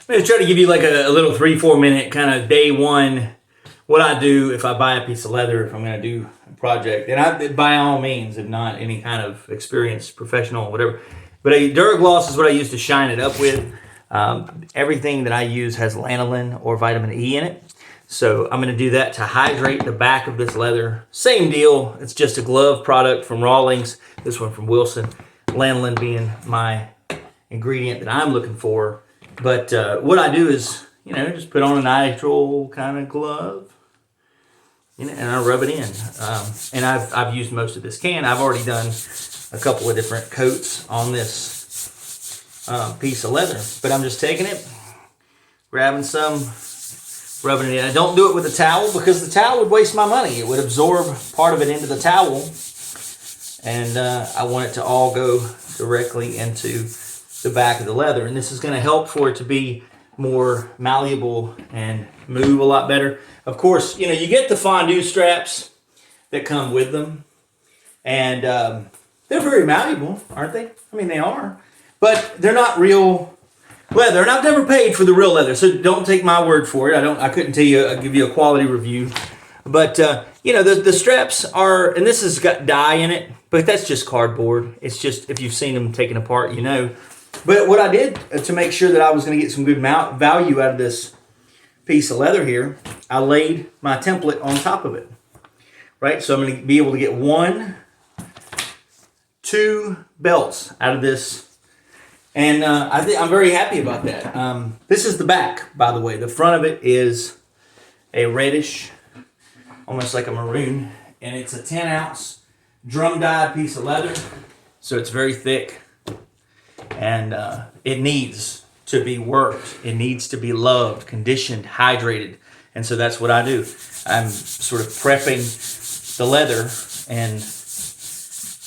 I'm going to try to give you like a little 3-4 minute kind of day one, what I do if I buy a piece of leather, if I'm going to do a project. And I, by all means, if not any kind of experienced professional, whatever. But a DuraGloss is what I use to shine it up with. Everything that I use has lanolin or vitamin E in it. So I'm going to do that to hydrate the back of this leather. Same deal. It's just a glove product from Rawlings. This one from Wilson. Lanolin being my ingredient that I'm looking for. But what I do is, you know, just put on a nitrile kind of glove, you know, and I rub it in. And I've used most of this can. I've already done a couple of different coats on this piece of leather. But I'm just taking it, grabbing some, rubbing it in. I don't do it with a towel because the towel would waste my money. It would absorb part of it into the towel. And I want it to all go directly into the back of the leather, and this is going to help for it to be more malleable and move a lot better. Of course, you know, you get the FANDU straps that come with them, and they're very malleable, aren't they? I mean, they are, but they're not real leather, and I've never paid for the real leather, so don't take my word for it. I couldn't tell you, I'll give you a quality review, but you know, the straps are, and this has got dye in it, but that's just cardboard. It's just, if you've seen them taken apart, you know. But what I did to make sure that I was going to get some good value out of this piece of leather here, I laid my template on top of it, right? So I'm going to be able to get 2 belts out of this, and I'm very happy about that. This is the back, by the way. The front of it is a reddish, almost like a maroon, and it's a 10-ounce drum-dyed piece of leather, so it's very thick. And it needs to be worked. It needs to be loved, conditioned, hydrated. And so that's what I do. I'm sort of prepping the leather in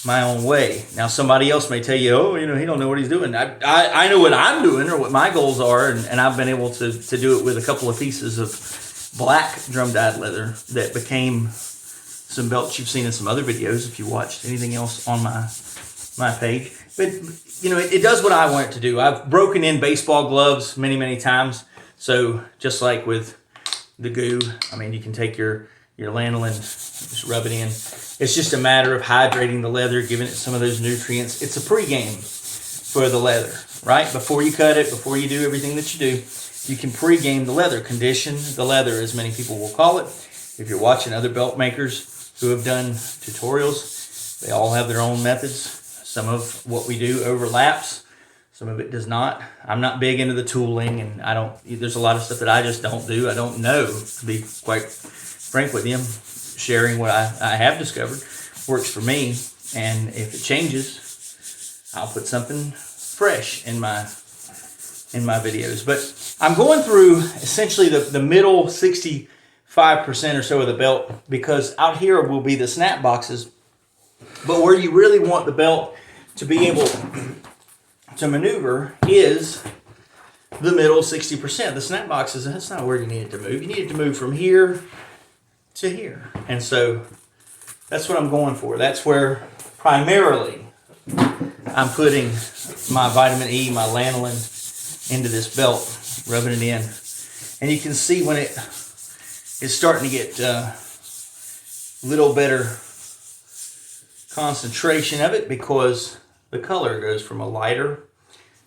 my own way. Now, somebody else may tell you, oh, you know, he don't know what he's doing. I know what I'm doing or what my goals are, and I've been able to do it with a couple of pieces of black drum-dyed leather that became some belts you've seen in some other videos if you watched anything else on my page. But, you know, it does what I want it to do. I've broken in baseball gloves many, many times. So just like with the goo, I mean, you can take your lanolin, just rub it in. It's just a matter of hydrating the leather, giving it some of those nutrients. It's a pregame for the leather, right? Before you cut it, before you do everything that you do, you can pregame the leather, condition the leather, as many people will call it. If you're watching other belt makers who have done tutorials, they all have their own methods. Some of what we do overlaps. Some of it does not. I'm not big into the tooling, and there's a lot of stuff that I just don't do. I don't know, to be quite frank with you. I'm sharing what I have discovered works for me, and if it changes, I'll put something fresh in my videos. But I'm going through essentially the middle 65% or so of the belt, because out here will be the snap boxes. But where you really want the belt to be able to maneuver is the middle 60%. The snap boxes, that's not where you need it to move. You need it to move from here to here. And so that's what I'm going for. That's where primarily I'm putting my vitamin E, my lanolin into this belt, rubbing it in. And you can see when it is starting to get a little better concentration of it, because the color goes from a lighter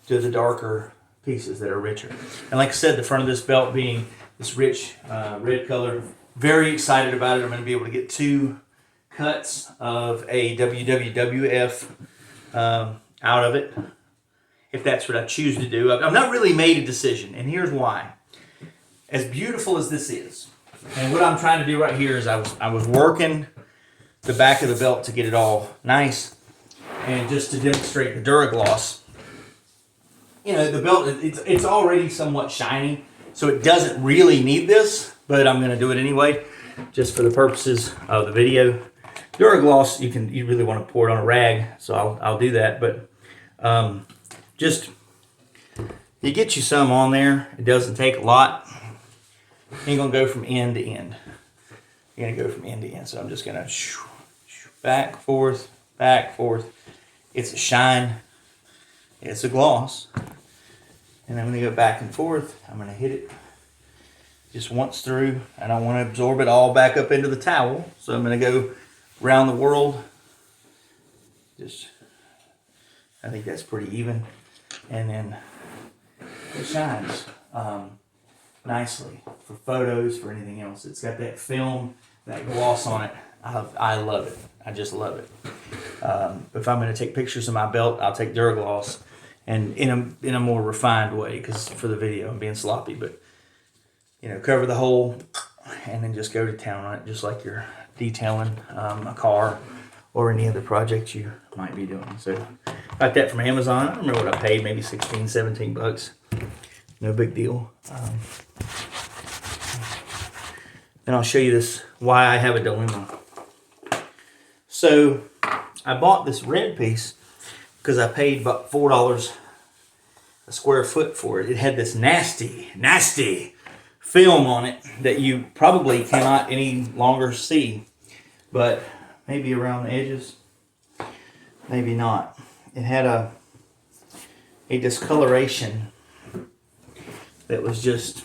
to the darker pieces that are richer. And like I said, the front of this belt being this rich red color, very excited about it. I'm going to be able to get 2 cuts of a WWWF out of it, if that's what I choose to do. I've not really made a decision, and here's why. As beautiful as this is, and what I'm trying to do right here is I was working the back of the belt to get it all nice, and just to demonstrate the DuraGloss. You know, the belt, it's already somewhat shiny, so it doesn't really need this, but I'm going to do it anyway, just for the purposes of the video. DuraGloss, you really want to pour it on a rag, so I'll do that, but just, you get you some on there. It doesn't take a lot. You're going to go from end to end. You're going to go from end to end, so I'm just going to back, forth, back, forth. It's a shine. It's a gloss. And I'm going to go back and forth. I'm going to hit it just once through. I don't want to absorb it all back up into the towel. So I'm going to go around the world. Just, I think that's pretty even. And then it shines nicely for photos, for anything else. It's got that film, that gloss on it. I love it. I just love it. If I'm going to take pictures of my belt, I'll take DuraGloss, and in a more refined way, because for the video I'm being sloppy. But you know, cover the hole and then just go to town on it, just like you're detailing a car or any other project you might be doing. So got that from Amazon. I don't remember what I paid, maybe 16, 17 bucks. No big deal. Then I'll show you this, why I have a dilemma. So I bought this red piece because I paid about $4 a square foot for it. It had this nasty film on it that you probably cannot any longer see, but maybe around the edges, maybe not. It had a discoloration that was just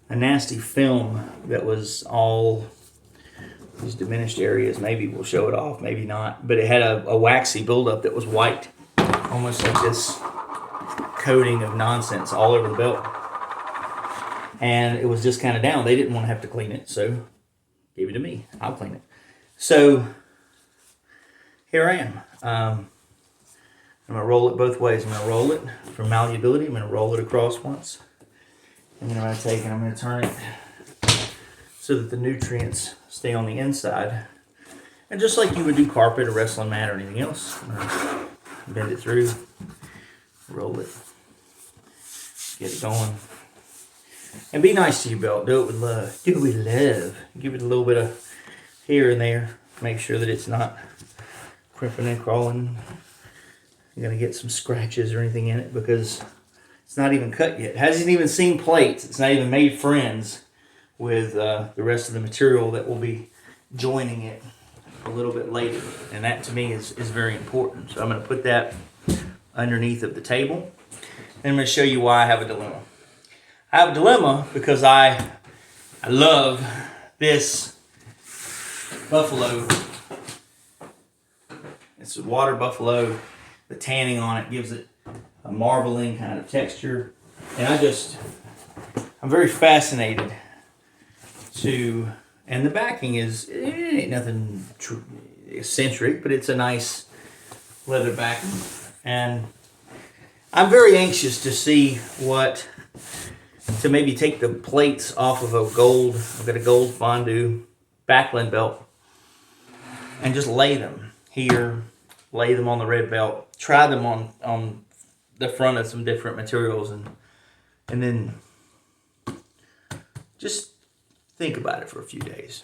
a nasty film that was all these diminished areas. Maybe we'll show it off, maybe not. But it had a waxy buildup that was white, almost like this coating of nonsense all over the belt. And it was just kind of down. They didn't want to have to clean it, so gave it to me. I'll clean it. So here I am. I'm going to roll it both ways. I'm going to roll it for malleability. I'm going to roll it across once. And then I'm going to take and I'm going to turn it so that the nutrients stay on the inside. And just like you would do carpet or wrestling mat or anything else, I'm going to bend it through, roll it, get it going. And be nice to your belt. Do it with love. Do it with love. Give it a little bit of here and there. Make sure that it's not crimping and crawling. You're going to get some scratches or anything in it because it's not even cut yet. It hasn't even seen plates. It's not even made friends with the rest of the material that will be joining it a little bit later. And that to me is very important. So I'm going to put that underneath of the table. And I'm going to show you why I have a dilemma. I have a dilemma because I love this buffalo. It's a water buffalo. The tanning on it gives it a marbling kind of texture. And I'm very fascinated to, and the backing it ain't nothing eccentric, but it's a nice leather backing. And I'm very anxious to see to maybe take the plates off of a gold, I've got a gold FANDU Backlund belt, and just lay them here, lay them on the red belt, try them on the front of some different materials, and then just think about it for a few days.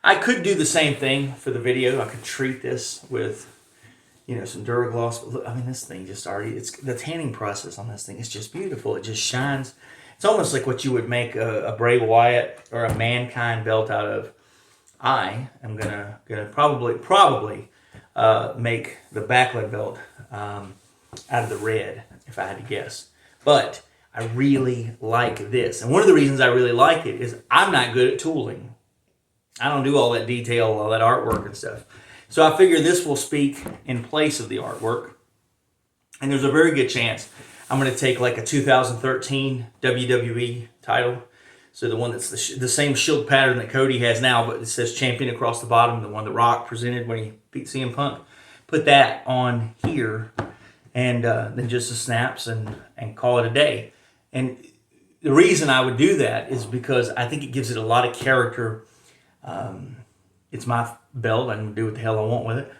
I could do the same thing for the video. I could treat this with, some DuraGloss. But look, I mean, this thing just it's the tanning process on this thing is just beautiful. It just shines. It's almost like what you would make a Bray Wyatt or a Mankind belt out of. I am gonna probably make the Backlund belt out of the red, if I had to guess. But I really like this. And one of the reasons I really like it is I'm not good at tooling. I don't do all that detail, all that artwork and stuff. So I figure this will speak in place of the artwork. And there's a very good chance I'm going to take like a 2013 WWE title. So the one that's the same shield pattern that Cody has now, but it says champion across the bottom, the one that Rock presented when he beat CM Punk. Put that on here and then just the snaps and call it a day. And the reason I would do that is because I think it gives it a lot of character. It's my belt. I can do what the hell I want with it.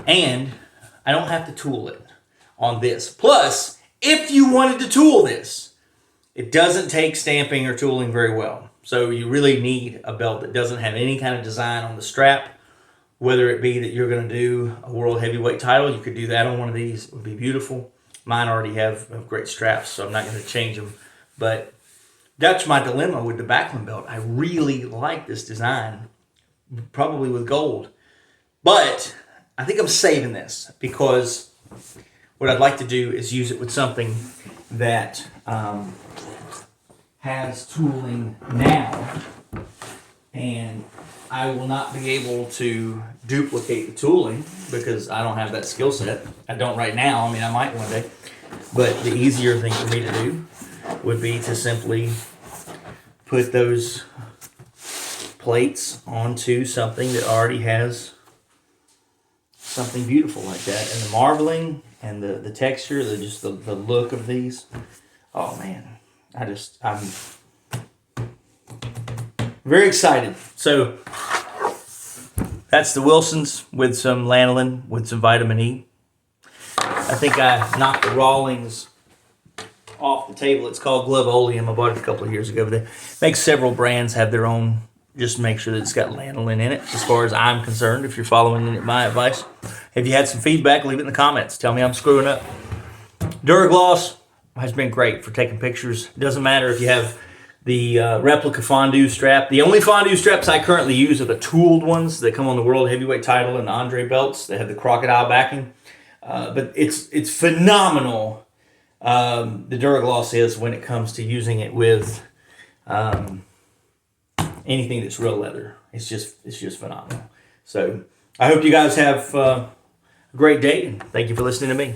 And I don't have to tool it on this. Plus, if you wanted to tool this, it doesn't take stamping or tooling very well. So you really need a belt that doesn't have any kind of design on the strap. Whether it be that you're going to do a world heavyweight title, you could do that on one of these. It would be beautiful. Mine already have great straps, so I'm not going to change them. But that's my dilemma with the Backlund belt. I really like this design, probably with gold. But I think I'm saving this because what I'd like to do is use it with something that has tooling now, and I will not be able to duplicate the tooling because I don't have that skill set. I don't right now. I mean, I might one day. But the easier thing for me to do would be to simply put those plates onto something that already has something beautiful like that. And the marbling and the texture, the look of these. Oh man, I'm very excited. So that's the Wilsons with some lanolin with some vitamin E. I think I knocked the Rawlings off the table. It's called Glove-Oleum. I bought it a couple of years ago. But they make several brands have their own. Just make sure that it's got lanolin in it, as far as I'm concerned, if you're following my advice. If you had some feedback, leave it in the comments. Tell me I'm screwing up. DuraGloss has been great for taking pictures. It doesn't matter if you have the replica FANDU strap. The only FANDU straps I currently use are the tooled ones that come on the World Heavyweight title and the Andre belts. They have the crocodile backing. But it's phenomenal, the DuraGloss is, when it comes to using it with anything that's real leather. It's just phenomenal. So I hope you guys have a great day, and thank you for listening to me.